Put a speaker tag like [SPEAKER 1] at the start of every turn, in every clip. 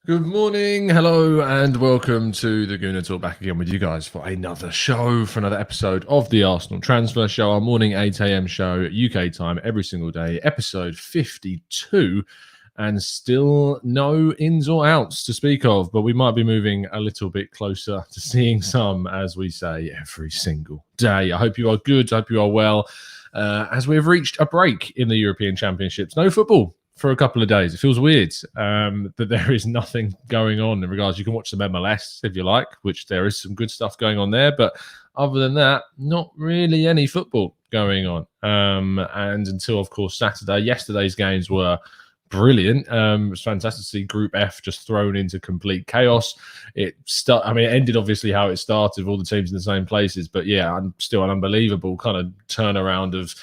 [SPEAKER 1] Good morning, hello, and welcome to the Gooner Talk, back again with you guys for another show, for another episode of the Arsenal Transfer Show, our morning 8 a.m. show, UK time, every single day, episode 52, and still no ins or outs to speak of, but we might be moving a little bit closer to seeing some, as we say, every single day. I hope you are good, I hope you are well, as we've reached a break in the European Championships. No football for a couple of days. It feels weird that there is nothing going on in regards. You can watch some MLS if you like, which there is some good stuff going on there. But other than that, not really any football going on. And until, of course, Saturday, yesterday's games were brilliant. It was fantastic to see Group F just thrown into complete chaos. It ended obviously how it started, with all the teams in the same places. But yeah, still an unbelievable kind of turnaround of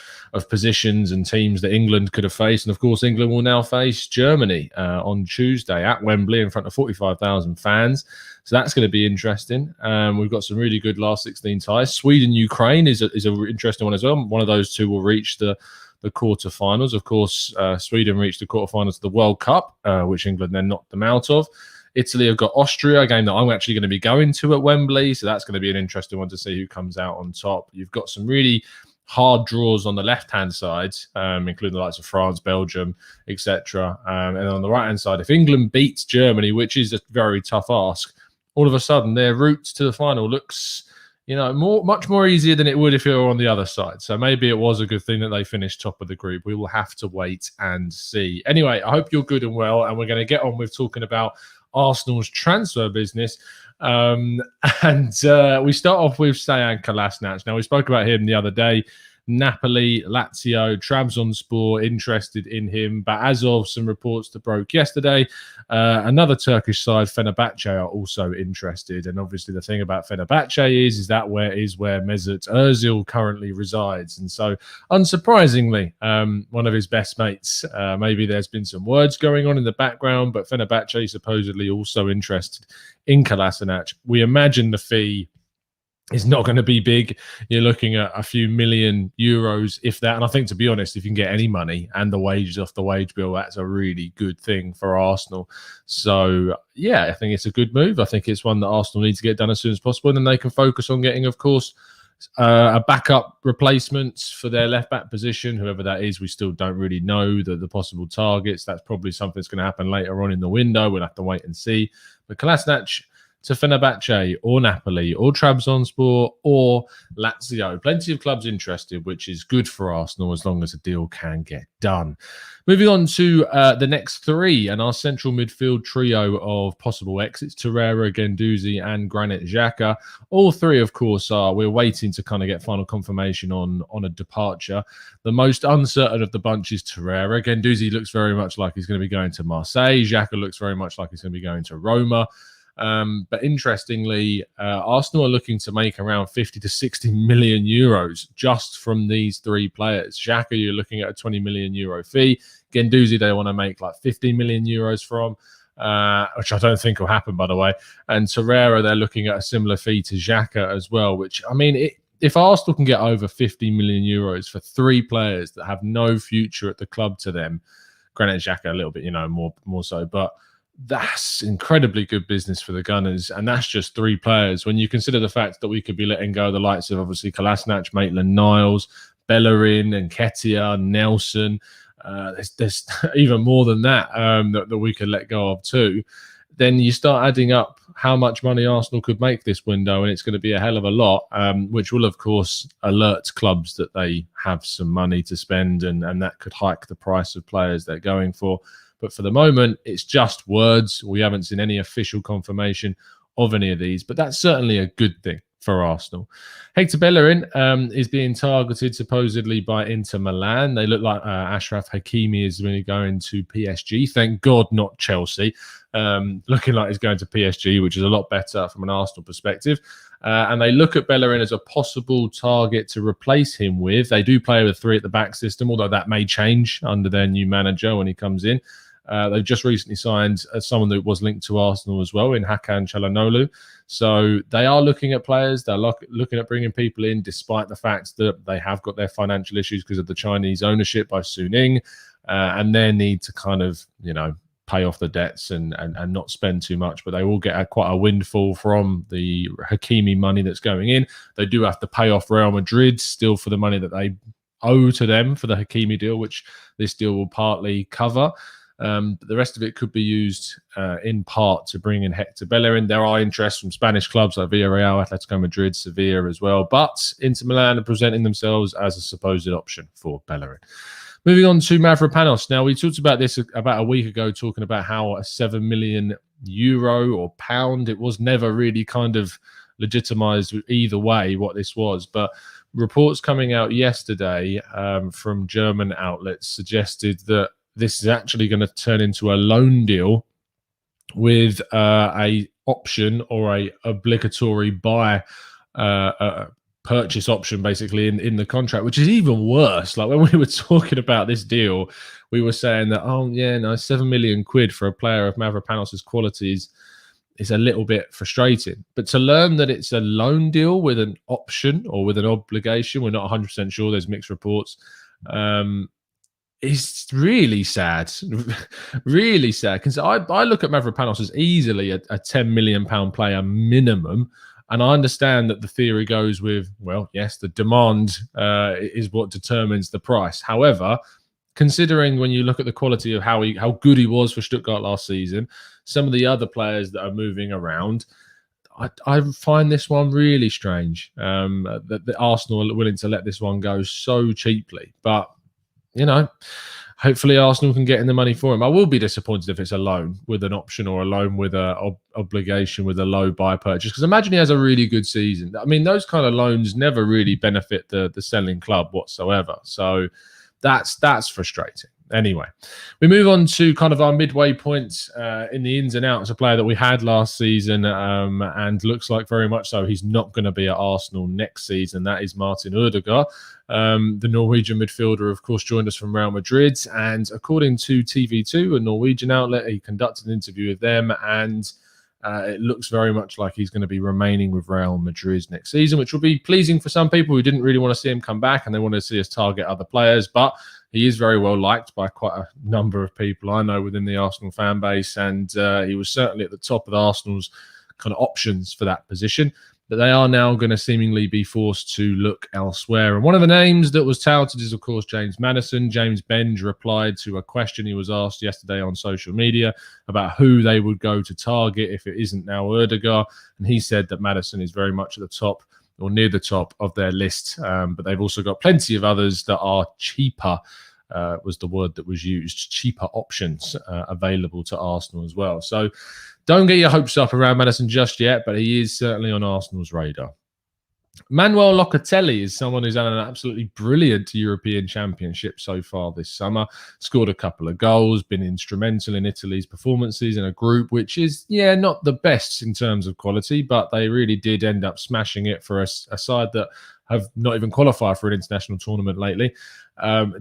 [SPEAKER 1] positions and teams that England could have faced. And of course, England will now face Germany on Tuesday at Wembley in front of 45,000 fans. So that's going to be interesting. We've got some really good last 16 ties. Sweden-Ukraine is an interesting one as well. One of those two will reach the quarterfinals. Of course, Sweden reached the quarterfinals of the World Cup, which England then knocked them out of. Italy have got Austria, a game that I'm actually going to be going to at Wembley. So that's going to be an interesting one to see who comes out on top. You've got some really hard draws on the left-hand side, including the likes of France, Belgium, etc. And on the right-hand side, if England beats Germany, which is a very tough ask, all of a sudden their route to the final looks, much more easier than it would if it were on the other side. So maybe it was a good thing that they finished top of the group. We will have to wait and see. Anyway, I hope you're good and well, and we're going to get on with talking about Arsenal's transfer business. And we start off with Dejan Kolasinac. Now, we spoke about him the other day. Napoli, Lazio, Trabzonspor interested in him, but as of some reports that broke yesterday, another Turkish side, Fenerbahce, are also interested. And obviously, the thing about Fenerbahce is that where Mesut Özil currently resides. And so, unsurprisingly, one of his best mates. Maybe there's been some words going on in the background, but Fenerbahce supposedly also interested in Kolasinac. We imagine the fee is not going to be big. You're looking at a few million euros, if that. And I think, to be honest, if you can get any money and the wages off the wage bill, that's a really good thing for Arsenal. So, yeah, I think it's a good move. I think it's one that Arsenal need to get done as soon as possible. And then they can focus on getting, of course, a backup replacement for their left-back position, whoever that is. We still don't really know the possible targets. That's probably something that's going to happen later on in the window. We'll have to wait and see. But Kolasinac to Fenerbahce or Napoli or Trabzonspor or Lazio. Plenty of clubs interested, which is good for Arsenal as long as a deal can get done. Moving on to the next three and our central midfield trio of possible exits, Torreira, Guendouzi and Granit Xhaka. All three, of course, we're waiting to kind of get final confirmation on a departure. The most uncertain of the bunch is Torreira. Guendouzi looks very much like he's going to be going to Marseille. Xhaka looks very much like he's going to be going to Roma. But interestingly, Arsenal are looking to make around 50 to 60 million euros just from these three players. Xhaka, you're looking at a 20 million euro fee. Guendouzi, they want to make like 15 million euros from, which I don't think will happen, by the way. And Torreira, they're looking at a similar fee to Xhaka as well, which, I mean, if Arsenal can get over 50 million euros for three players that have no future at the club to them, Granit Xhaka a little bit, more so, but that's incredibly good business for the Gunners, and that's just three players. When you consider the fact that we could be letting go the likes of, obviously, Kolasinac, Maitland-Niles, Bellerin, and Nketiah, Nelson, there's even more than that that we could let go of too. Then you start adding up how much money Arsenal could make this window, and it's going to be a hell of a lot, which will, of course, alert clubs that they have some money to spend, and that could hike the price of players they're going for. But for the moment, it's just words. We haven't seen any official confirmation of any of these, but that's certainly a good thing for Arsenal. Hector Bellerin is being targeted supposedly by Inter Milan. They look like Achraf Hakimi is really going to PSG. Thank God, not Chelsea. Looking like he's going to PSG, which is a lot better from an Arsenal perspective. And they look at Bellerin as a possible target to replace him with. They do play with three at the back system, although that may change under their new manager when he comes in. They've just recently signed someone that was linked to Arsenal as well in Hakan Çalhanoğlu. So they are looking at players. They're looking at bringing people in, despite the fact that they have got their financial issues because of the Chinese ownership by Suning and their need to kind of, pay off the debts and not spend too much, but they will get quite a windfall from the Hakimi money that's going in. They do have to pay off Real Madrid still for the money that they owe to them for the Hakimi deal, which this deal will partly cover. But the rest of it could be used in part to bring in Hector Bellerin. There are interests from Spanish clubs like Villarreal, Atletico Madrid, Sevilla as well. But Inter Milan are presenting themselves as a supposed option for Bellerin. Moving on to Mavropanos. Now, we talked about this about a week ago, talking about how a 7 million euro or pound, it was never really kind of legitimized either way what this was. But reports coming out yesterday from German outlets suggested that this is actually going to turn into a loan deal with a option or a obligatory buy purchase option basically in the contract, which is even worse. Like when we were talking about this deal, we were saying that, oh yeah, no, 7 million quid for a player of Mavropanos' qualities is a little bit frustrating. But to learn that it's a loan deal with an option or with an obligation, we're not 100% sure, there's mixed reports, it's really sad. Really sad. Because I look at Mavropanos as easily a 10 million pound player minimum. And I understand that the theory goes with, well, yes, the demand is what determines the price. However, considering when you look at the quality of how good he was for Stuttgart last season, some of the other players that are moving around, I find this one really strange. That Arsenal are willing to let this one go so cheaply. But you know, hopefully Arsenal can get in the money for him. I will be disappointed if it's a loan with an option or a loan with an obligation with a low buy purchase. Because imagine he has a really good season. I mean, those kind of loans never really benefit the selling club whatsoever. So that's frustrating. Anyway, we move on to kind of our midway points in the ins and outs. A player that we had last season and looks like very much so he's not going to be at Arsenal next season. That is Martin Odegaard. The Norwegian midfielder, of course, joined us from Real Madrid. And according to TV2, a Norwegian outlet, he conducted an interview with them and it looks very much like he's going to be remaining with Real Madrid next season, which will be pleasing for some people who didn't really want to see him come back and they wanted to see us target other players. But he is very well liked by quite a number of people I know within the Arsenal fan base, and he was certainly at the top of Arsenal's kind of options for that position. But they are now going to seemingly be forced to look elsewhere. And one of the names that was touted is, of course, James Maddison. James Benge replied to a question he was asked yesterday on social media about who they would go to target if it isn't now Odegaard. And he said that Maddison is very much at the top or near the top of their list. But they've also got plenty of others that are cheaper, was the word that was used, cheaper options available to Arsenal as well. So don't get your hopes up around Maddison just yet, but he is certainly on Arsenal's radar. Manuel Locatelli is someone who's had an absolutely brilliant European Championship so far this summer. Scored a couple of goals, been instrumental in Italy's performances in a group which is, yeah, not the best in terms of quality, but they really did end up smashing it for a side that have not even qualified for an international tournament lately.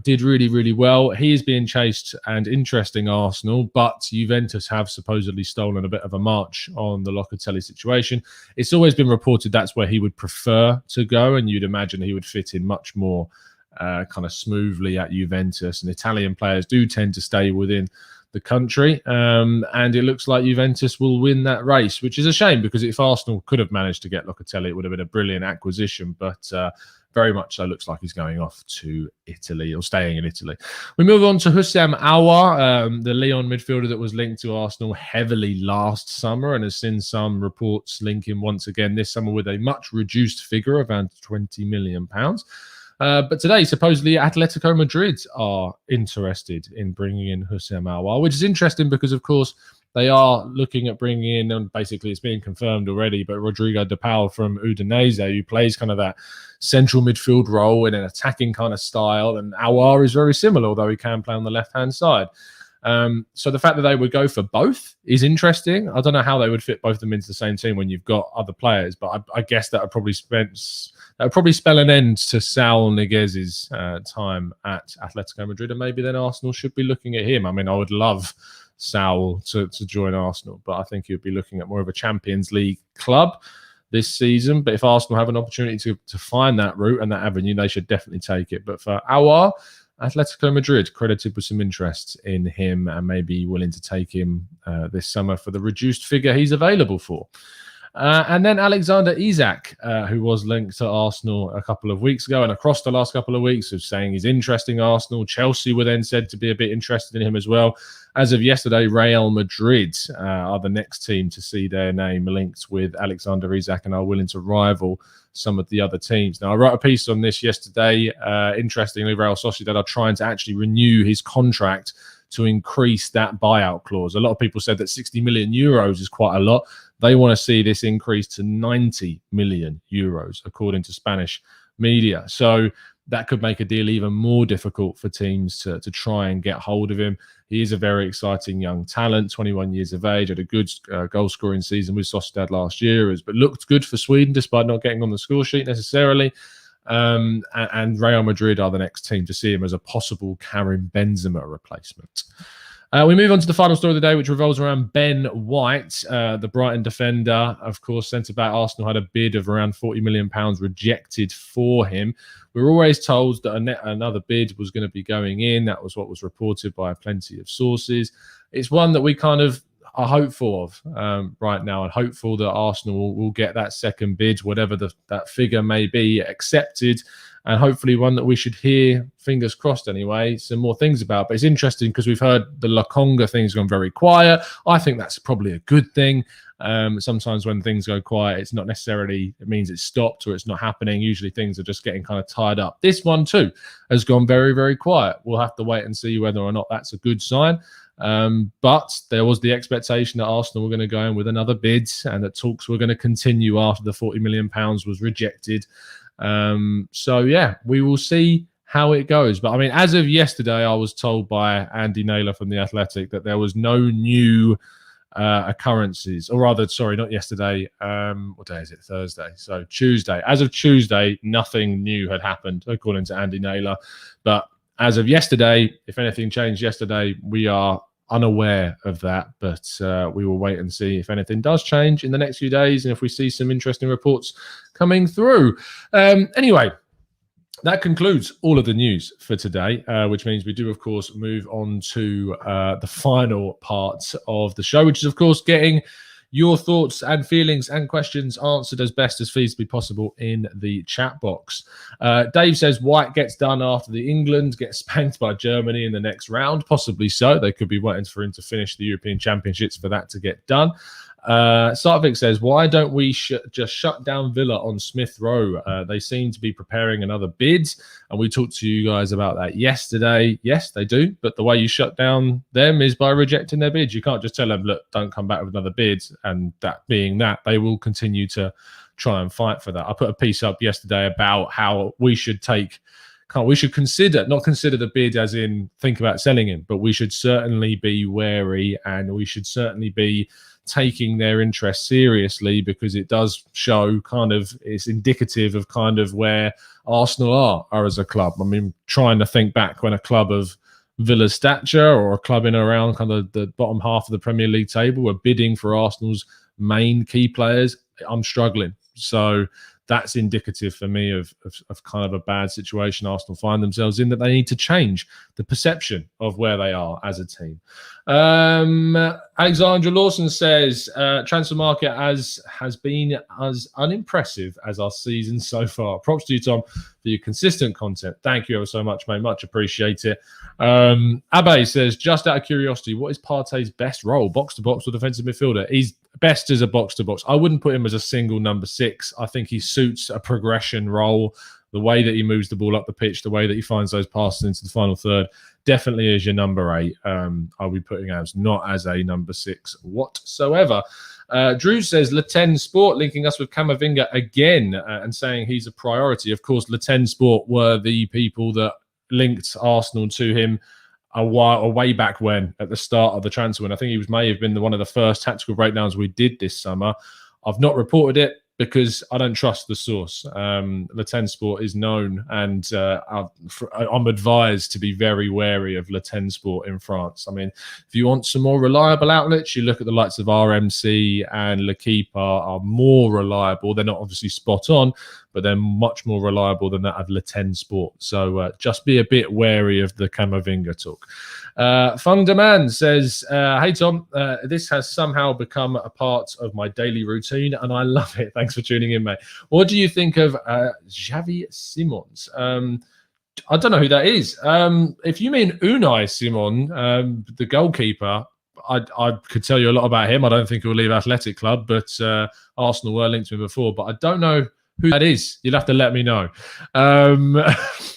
[SPEAKER 1] Did really, really well. He is being chased and interesting Arsenal, but Juventus have supposedly stolen a bit of a march on the Locatelli situation. It's always been reported that's where he would prefer to go, and you'd imagine he would fit in much more kind of smoothly at Juventus. And Italian players do tend to stay within the country, and it looks like Juventus will win that race, which is a shame because if Arsenal could have managed to get Locatelli, it would have been a brilliant acquisition, but very much so looks like he's going off to Italy or staying in Italy. We move on to Houssem Aouar, the Lyon midfielder that was linked to Arsenal heavily last summer and has seen some reports link him once again this summer with a much reduced figure of around £20 million. But today, supposedly, Atletico Madrid are interested in bringing in Houssem Aouar, which is interesting because, of course, they are looking at bringing in, and basically it's being confirmed already, but Rodrigo de Paul from Udinese, who plays kind of that central midfield role in an attacking kind of style. And Aouar is very similar, although he can play on the left-hand side. So the fact that they would go for both is interesting. I don't know how they would fit both of them into the same team when you've got other players, but I guess that would probably spell an end to Saul Niguez's time at Atletico Madrid, and maybe then Arsenal should be looking at him. I mean, I would love Saul to join Arsenal, but I think he'd be looking at more of a Champions League club this season. But if Arsenal have an opportunity to find that route and that avenue, they should definitely take it. But for Aouar, Atletico Madrid credited with some interest in him and maybe willing to take him this summer for the reduced figure he's available for. And then Alexander Isak, who was linked to Arsenal a couple of weeks ago and across the last couple of weeks, was saying he's interested in Arsenal. Chelsea were then said to be a bit interested in him as well. As of yesterday, Real Madrid are the next team to see their name linked with Alexander Isak and are willing to rival some of the other teams. Now, I wrote a piece on this yesterday. Interestingly, Real Sociedad are trying to actually renew his contract to increase that buyout clause. A lot of people said that 60 million euros is quite a lot. They want to see this increase to 90 million euros, according to Spanish media. So that could make a deal even more difficult for teams to try and get hold of him. He is a very exciting young talent, 21 years of age, had a good goal-scoring season with Sociedad last year, but looked good for Sweden despite not getting on the score sheet necessarily. And Real Madrid are the next team to see him as a possible Karim Benzema replacement. We move on to the final story of the day, which revolves around Ben White, the Brighton defender. Of course, centre-back Arsenal had a bid of around £40 million rejected for him. We were always told that another bid was going to be going in. That was what was reported by plenty of sources. It's one that we kind of are hopeful of right now, and hopeful that Arsenal will get that second bid, whatever that figure may be, accepted, and hopefully one that we should hear, fingers crossed anyway, some more things about. But it's interesting because we've heard the Lokonga thing's gone very quiet. I think that's probably a good thing. Sometimes when things go quiet, it's not necessarily, it means it's stopped or it's not happening. Usually things are just getting kind of tied up. This one too has gone very, very quiet. We'll have to wait and see whether or not that's a good sign. But there was the expectation that Arsenal were going to go in with another bid and that talks were going to continue after the £40 million was rejected. So yeah, we will see how it goes. But I mean, as of yesterday, I was told by Andy Naylor from The Athletic that there was no new occurrences, or rather, sorry, not yesterday. What day is it? Thursday. So Tuesday. As of Tuesday, nothing new had happened, according to Andy Naylor. But as of yesterday, if anything changed yesterday, we are unaware of that, but we will wait and see if anything does change in the next few days and if we see some interesting reports coming through. Anyway, that concludes all of the news for today, which means we do, of course, move on to the final part of the show, which is, of course, getting your thoughts and feelings and questions answered as best as feasibly possible in the chat box. Dave says White gets done after the England gets spanked by Germany in the next round. Possibly so. They could be waiting for him to finish the European Championships for that to get done. Sartvik says, why don't we just shut down Villa on Smith Rowe? They seem to be preparing another bid, and we talked to you guys about that yesterday. Yes, they do, but the way you shut down them is by rejecting their bid. You can't just tell them, look, don't come back with another bid, and that being that, they will continue to try and fight for that. I put a piece up yesterday about how we should consider, not consider the bid as in think about selling him, but we should certainly be wary, and we should certainly be taking their interest seriously, because it does show it's indicative of kind of where Arsenal are as a club. I mean, trying to think back when a club of Villa's stature or a club in around kind of the bottom half of the Premier League table were bidding for Arsenal's main key players, I'm struggling. So that's indicative for me of kind of a bad situation Arsenal find themselves in, that they need to change the perception of where they are as a team. Alexandra Lawson says, transfer market has been as unimpressive as our season so far. Props to you, Tom, for your consistent content. Thank you ever so much, mate. Much appreciate it. Abe says, just out of curiosity, what is Partey's best role? Box-to-box or defensive midfielder? He's best as a box-to-box. I wouldn't put him as a single number 6. I think he suits a progression role. The way that he moves the ball up the pitch, the way that he finds those passes into the final third, definitely is your number 8. I'll be putting as not as a number 6 whatsoever. Drew says Laten Sport linking us with Camavinga again and saying he's a priority. Of course, Laten Sport were the people that linked Arsenal to him a way back when, at the start of the transfer. And I think he may have been one of the first tactical breakdowns we did this summer. I've not reported it because I don't trust the source. Le Ten Sport is known, and I'm advised to be very wary of Le Ten Sport in France. I mean, if you want some more reliable outlets, you look at the likes of RMC and L'Equipe are more reliable. They're not obviously spot on, but they're much more reliable than that of Le Ten Sport. So just be a bit wary of the Camavinga talk. Fung Demand says, hey Tom, this has somehow become a part of my daily routine and I love it. Thanks for tuning in, mate. What do you think of Xavi Simons? I don't know who that is. If you mean Unai Simon, the goalkeeper, I could tell you a lot about him. I don't think he'll leave Athletic Club, but Arsenal were linked to him before, but I don't know who that is. You'll have to let me know.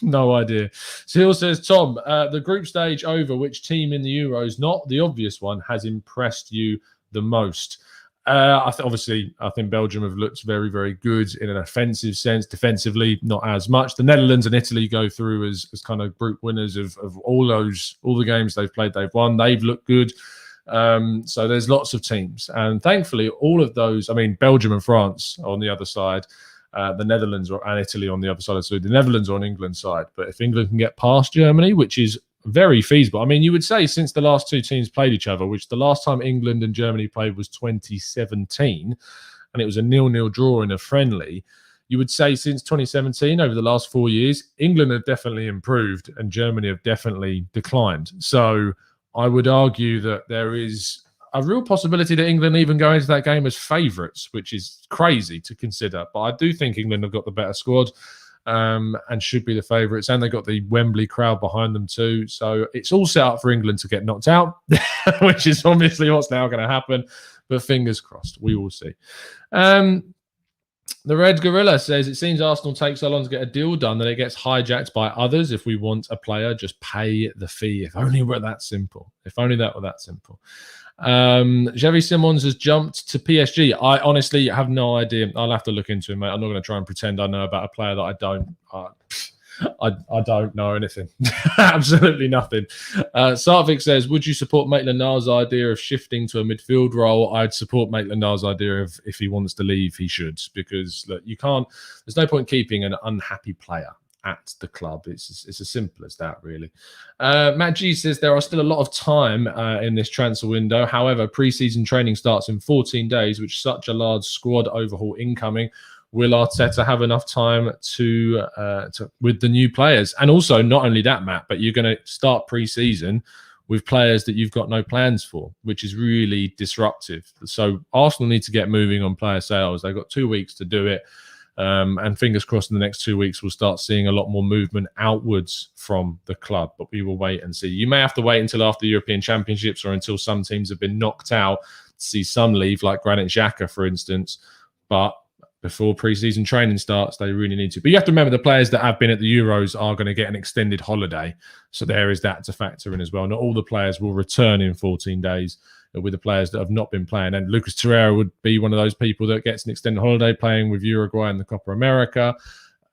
[SPEAKER 1] No idea. Seal says, Tom, the group stage over, which team in the Euros, not the obvious one, has impressed you the most? I think Belgium have looked very, very good in an offensive sense. Defensively, not as much. The Netherlands and Italy go through as kind of group winners of all the games they've played, they've won. They've looked good. So there's lots of teams. And thankfully, all of those, I mean, Belgium and France on the other side, the Netherlands and Italy on the other side. So the Netherlands are on England's side. But if England can get past Germany, which is very feasible. I mean, you would say since the last two teams played each other, which the last time England and Germany played was 2017, and it was a 0-0 draw in a friendly. You would say since 2017, over the last 4 years, England have definitely improved and Germany have definitely declined. So I would argue that there is a real possibility that England even go into that game as favourites, which is crazy to consider. But I do think England have got the better squad. And should be the favourites, and they got the Wembley crowd behind them too. So it's all set up for England to get knocked out, which is obviously what's now going to happen. But fingers crossed, we will see. The Red Gorilla says, it seems Arsenal takes so long to get a deal done that it gets hijacked by others. If we want a player, just pay the fee. If only were that simple. If only that were that simple. Xavi Simons has jumped to PSG. I honestly have no idea. I'll have to look into it, mate. I'm not going to try and pretend I know about a player that I don't. I don't know anything. Absolutely nothing. Sarvik says, would you support Maitland-Niles' idea of shifting to a midfield role? I'd support Maitland-Niles' idea of if he wants to leave, he should, because look, you can't. There's no point keeping an unhappy player at the club. It's as simple as that, really. Matt G says there are still a lot of time in this transfer window. However, pre-season training starts in 14 days, which is such a large squad overhaul incoming. Will Arteta have enough time to with the new players? And also, not only that, Matt, but you're going to start pre-season with players that you've got no plans for, which is really disruptive. So Arsenal need to get moving on player sales. They've got 2 weeks to do it. And fingers crossed in the next 2 weeks, we'll start seeing a lot more movement outwards from the club. But we will wait and see. You may have to wait until after the European Championships or until some teams have been knocked out to see some leave, like Granit Xhaka, for instance. But before pre-season training starts, they really need to. But you have to remember the players that have been at the Euros are going to get an extended holiday. So there is that to factor in as well. Not all the players will return in 14 days. With the players that have not been playing. And Lucas Torreira would be one of those people that gets an extended holiday playing with Uruguay in the Copa America.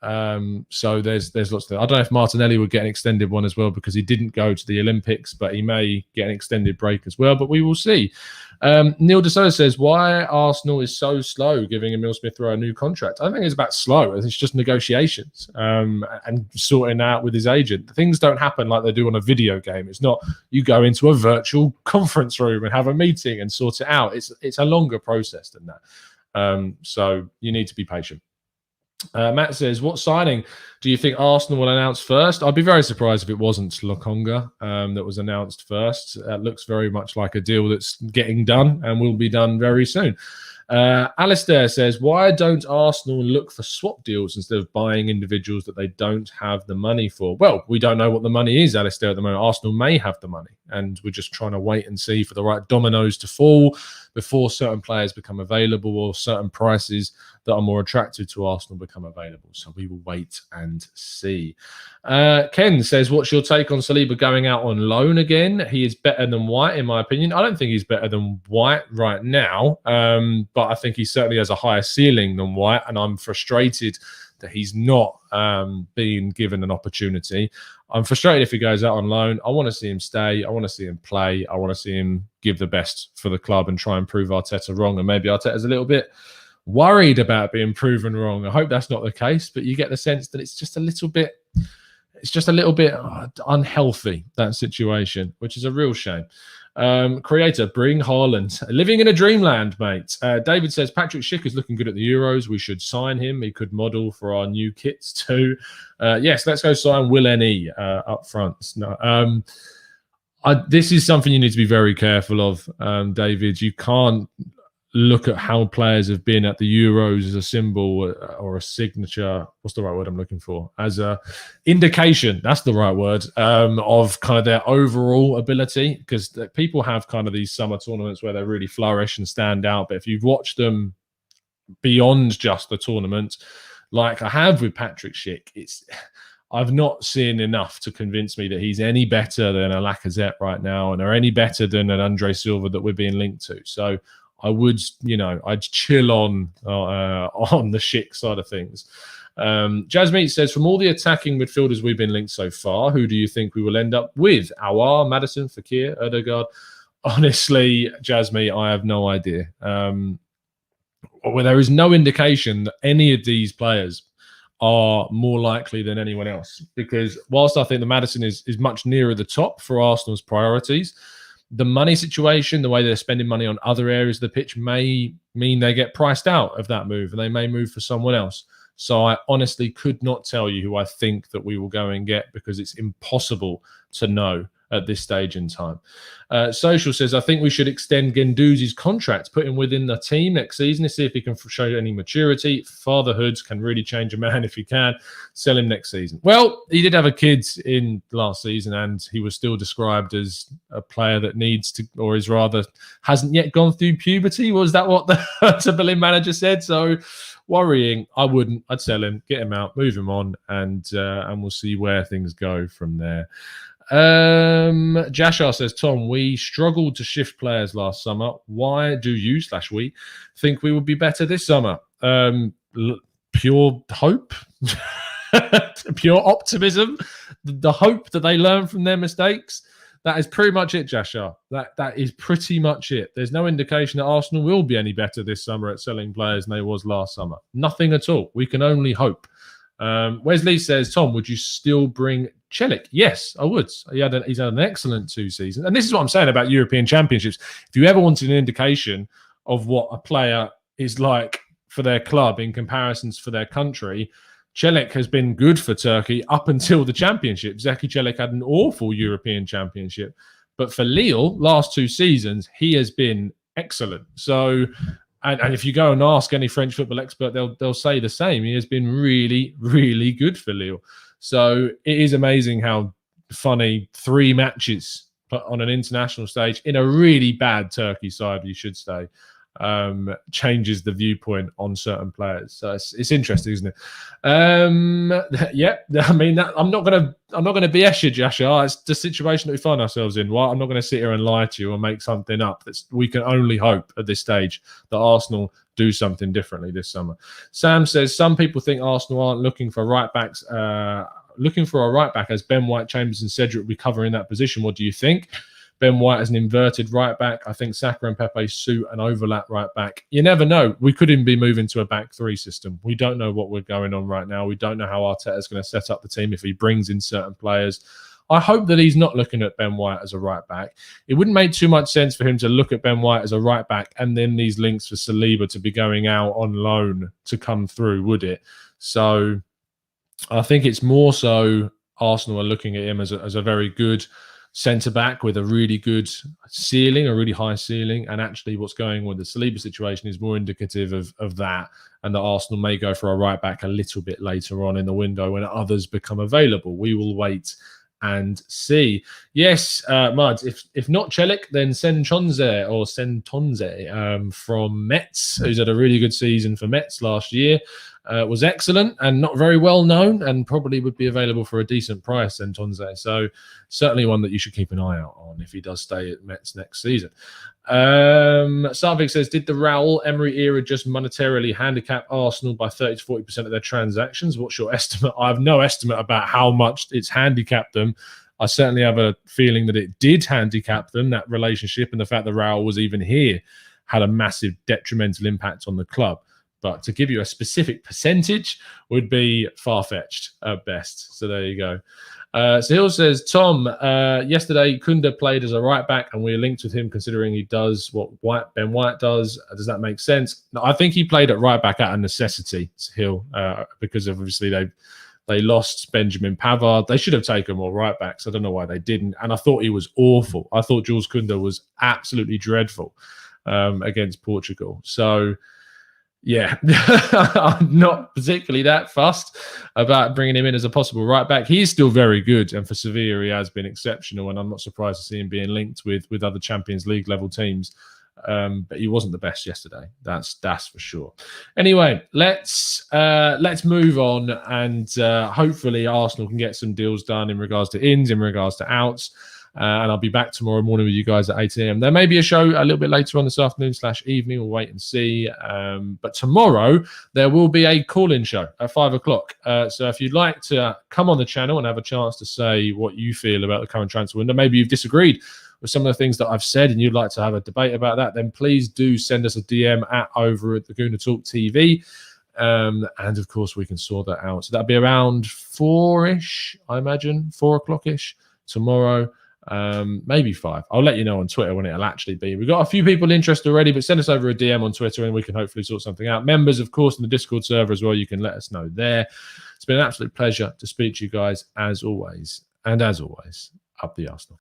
[SPEAKER 1] So there's lots of. I don't know if Martinelli would get an extended one as well because he didn't go to the Olympics, but he may get an extended break as well. But we will see. Neil De Sosa says, why Arsenal is so slow giving Emile Smith-Rowe a new contract? I don't think it's about slow. It's just negotiations and sorting out with his agent. Things don't happen like they do on a video game. It's not you go into a virtual conference room and have a meeting and sort it out. It's a longer process than that. So you need to be patient. Matt says, what signing do you think Arsenal will announce first? I'd be very surprised if it wasn't Lokonga that was announced first. It looks very much like a deal that's getting done and will be done very soon. Alistair says, why don't Arsenal look for swap deals instead of buying individuals that they don't have the money for? Well, we don't know what the money is, Alistair, at the moment. Arsenal may have the money, and we're just trying to wait and see for the right dominoes to fall before certain players become available or certain prices that are more attractive to Arsenal become available. So we will wait and see. Ken says, what's your take on Saliba going out on loan again? He is better than White, in my opinion. I don't think he's better than White right now, but I think he certainly has a higher ceiling than White, and I'm frustrated that he's not being given an opportunity. I'm frustrated if he goes out on loan. I want to see him stay. I want to see him play. I want to see him give the best for the club and try and prove Arteta wrong. And maybe Arteta's a little bit worried about being proven wrong. I hope that's not the case, but you get the sense that it's just a little bit unhealthy, that situation, which is a real shame. Creator, bring Haaland. Living in a dreamland, mate. David says, Patrick Schick is looking good at the Euros. We should sign him. He could model for our new kits too. Yes, let's go sign Will N.E. Up front. No, this is something you need to be very careful of, David. You can't look at how players have been at the Euros as a symbol or a signature. What's the right word I'm looking for? As a indication, that's the right word, of kind of their overall ability. Because people have kind of these summer tournaments where they really flourish and stand out. But if you've watched them beyond just the tournament, like I have with Patrick Schick, I've not seen enough to convince me that he's any better than a Lacazette right now, and or any better than an Andre Silva that we're being linked to. So I would, I'd chill on the Schick side of things. Jasmeet says, from all the attacking midfielders we've been linked so far, who do you think we will end up with? Aouar, Maddison, Fekir, Odegaard? Honestly, Jasmeet, I have no idea. Well, there is no indication that any of these players are more likely than anyone else. Because whilst I think the Maddison is much nearer the top for Arsenal's priorities, the money situation, the way they're spending money on other areas of the pitch may mean they get priced out of that move and they may move for someone else. So I honestly could not tell you who I think that we will go and get, because it's impossible to know at this stage in time. Social says, I think we should extend Guendouzi's contract, put him within the team next season to see if he can show any maturity. Fatherhood can really change a man if he can. Sell him next season. Well, he did have a kid in last season, and he was still described as a player that needs to, or is rather, hasn't yet gone through puberty. Was that what the Berlin manager said? So worrying. I wouldn't. I'd sell him, get him out, move him on, and we'll see where things go from there. Jashar says, Tom, we struggled to shift players last summer. Why do you / we think we would be better this summer? Pure hope, pure optimism, the hope that they learn from their mistakes. That is pretty much it, Jashar. That is pretty much it. There's no indication that Arsenal will be any better this summer at selling players than they was last summer. Nothing at all. We can only hope. Wesley says, Tom, would you still bring Celik? Yes, I would. He's had an excellent 2 seasons. And this is what I'm saying about European Championships. If you ever wanted an indication of what a player is like for their club in comparisons for their country, Celik has been good for Turkey up until the championship. Zeki Celik had an awful European Championship. But for Lille, last 2 seasons, he has been excellent. So, and if you go and ask any French football expert, they'll say the same. He has been really, really good for Lille. So it is amazing how funny 3 matches on an international stage in a really bad Turkey side, you should say, changes the viewpoint on certain players. So it's interesting, isn't it? Yeah, I mean, I'm not gonna BS you, Jashar. It's the situation that we find ourselves in. Right? I'm not going to sit here and lie to you or make something up. We can only hope at this stage that Arsenal do something differently this summer. Sam says, some people think Arsenal aren't looking for right backs. Looking for a right back, as Ben White, Chambers and Cedric will be covering that position. What do you think? Ben White as an inverted right back. I think Saka and Pepe suit an overlap right back. You never know. We could even be moving to a back 3 system. We don't know what we're going on right now. We don't know how Arteta is going to set up the team if he brings in certain players. I hope that he's not looking at Ben White as a right back. It wouldn't make too much sense for him to look at Ben White as a right back and then these links for Saliba to be going out on loan to come through, would it? So I think it's more so Arsenal are looking at him as a very good centre-back with a really good ceiling, a really high ceiling. And actually what's going on with the Saliba situation is more indicative of that, and that Arsenal may go for a right-back a little bit later on in the window when others become available. We will wait and see. Yes, Mud, if not Celik, then Sentonze from Metz, who's had a really good season for Metz last year. Was excellent and not very well known, and probably would be available for a decent price, Sentonze. So certainly one that you should keep an eye out on if he does stay at Metz next season. Sarvik says, did the Raul Emery era just monetarily handicap Arsenal by 30 to 40% of their transactions? What's your estimate? I have no estimate about how much it's handicapped them. I certainly have a feeling that it did handicap them, that relationship, and the fact that Raul was even here had a massive detrimental impact on the club. But to give you a specific percentage would be far-fetched at best. So there you go. So Hill says, Tom, yesterday Koundé played as a right back and we're linked with him considering he does what Ben White does. Does that make sense? No, I think he played at right back out of necessity, Hill, because obviously they lost Benjamin Pavard. They should have taken more right backs. I don't know why they didn't. And I thought he was awful. I thought Jules Koundé was absolutely dreadful against Portugal. So, yeah, I'm not particularly that fussed about bringing him in as a possible right back. He's still very good, and for Sevilla, he has been exceptional. And I'm not surprised to see him being linked with other Champions League level teams. But he wasn't the best yesterday. That's for sure. Anyway, let's move on, and hopefully Arsenal can get some deals done in regards to ins, in regards to outs. And I'll be back tomorrow morning with you guys at 8 a.m. There may be a show a little bit later on this afternoon / evening. We'll wait and see. But tomorrow, there will be a call-in show at 5 o'clock. So if you'd like to come on the channel and have a chance to say what you feel about the current transfer window, maybe you've disagreed with some of the things that I've said and you'd like to have a debate about that, then please do send us a DM over at the Gooner Talk TV. And of course, we can sort that out. So that'll be around 4-ish, I imagine, 4 o'clock-ish tomorrow. Maybe 5. I'll let you know on Twitter when it'll actually be. We've got a few people interested already, but send us over a DM on Twitter and we can hopefully sort something out. Members, of course, in the Discord server as well, you can let us know there. It's been an absolute pleasure to speak to you guys as always. And as always, up the Arsenal.